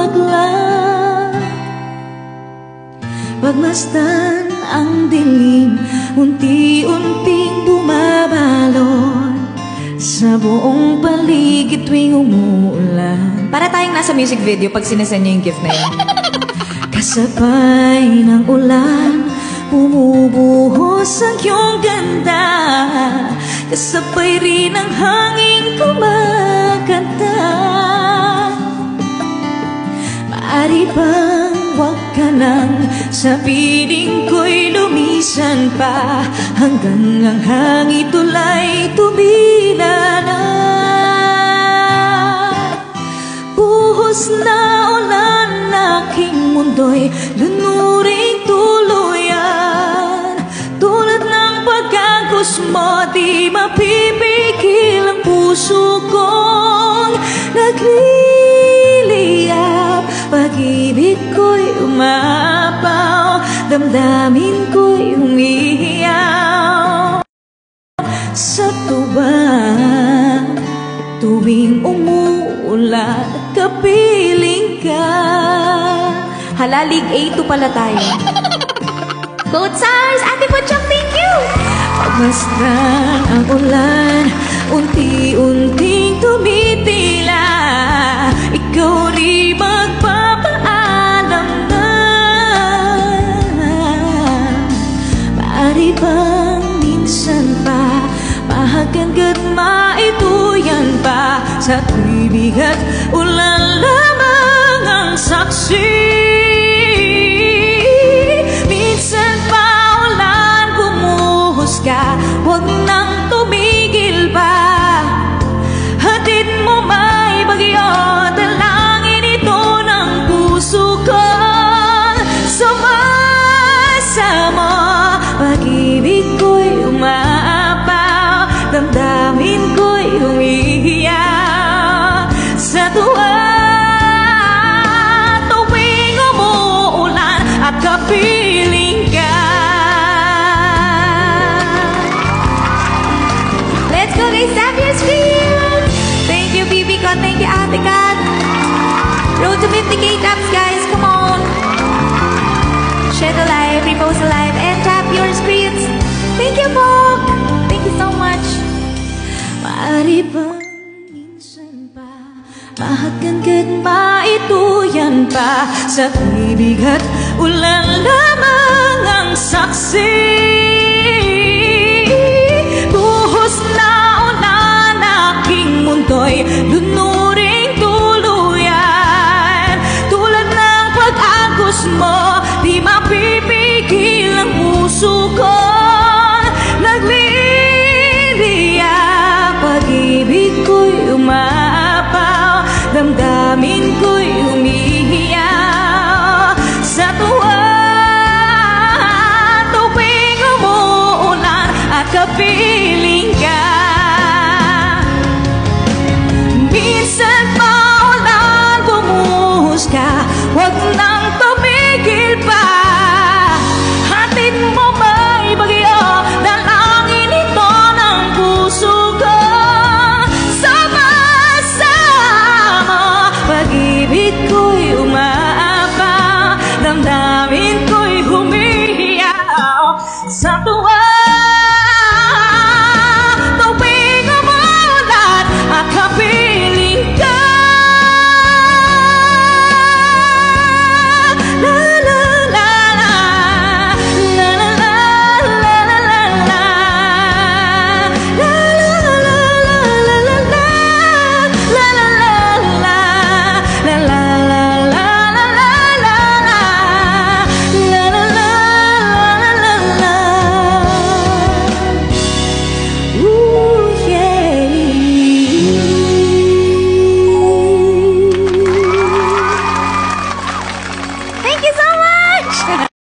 maglang. Pagmasdan ang dilim, unti-unting bumabalot sa buong paligid tuwing umuulan. Para tayong nasa music video pag sinasend niyo yung gift na yun. Kasabay ng ulan, bumubuhos ang iyong ganda. Kasabay rin ang hangin kumakanta. Maaari bang wag ka nang sa piling ko'y lumisan pa, hanggang ang hangin tulay tumila na. Buhos na ulan, aking mundo'y lunuring tuluyan. Tulad ng pagkagos mo, di mapipigil ang puso kong nagliliyap. Pag-ibig ko'y umapaw, damdamin ko'y umiiyaw sa tuwa. Tuwing umuulan, kapiling ka. Halalig A2 pala tayo. Code SARS, Ate Puchok, thank you! Pagmasdan ang ulan, unti-unting tumitila. Ikaw rin magpapaalam na. Maaari bang minsan pa mahagandad maituyan pa, sa tuwi bigat ulan lamang ang saksi. Minsan pa ulan bumuhos ka, huwag nang tumigil pa. Hatid mo may bagyo, dalangin ito ng puso ko. Sama-sama, pag-ibig ko'y umapaw, damdamin ko'y umiiyak sa tuwa. Tuwing umuulan at kapiling ka. Let's go guys, Xavier's Field! Thank you BB Kat, thank you Ate Kat. Road to 50K taps guys, come on. Share the live, repost the live, and tap your screens. Thank you Pog! Thank you so much. Maaari bang minsan pa mahagandad maituyan pa, sa ibig at ulan lamang ang saksi. Buhos na ulan, aking mundo'y lunuring tuluyan. Tulad ng pag-agos mo, di mapipigil ang puso ko. Nagliliyak, pag-ibig ko'y umapaw, damdamin ko'y umiiyak sa tuwa. Tuwing umuulan at kapiling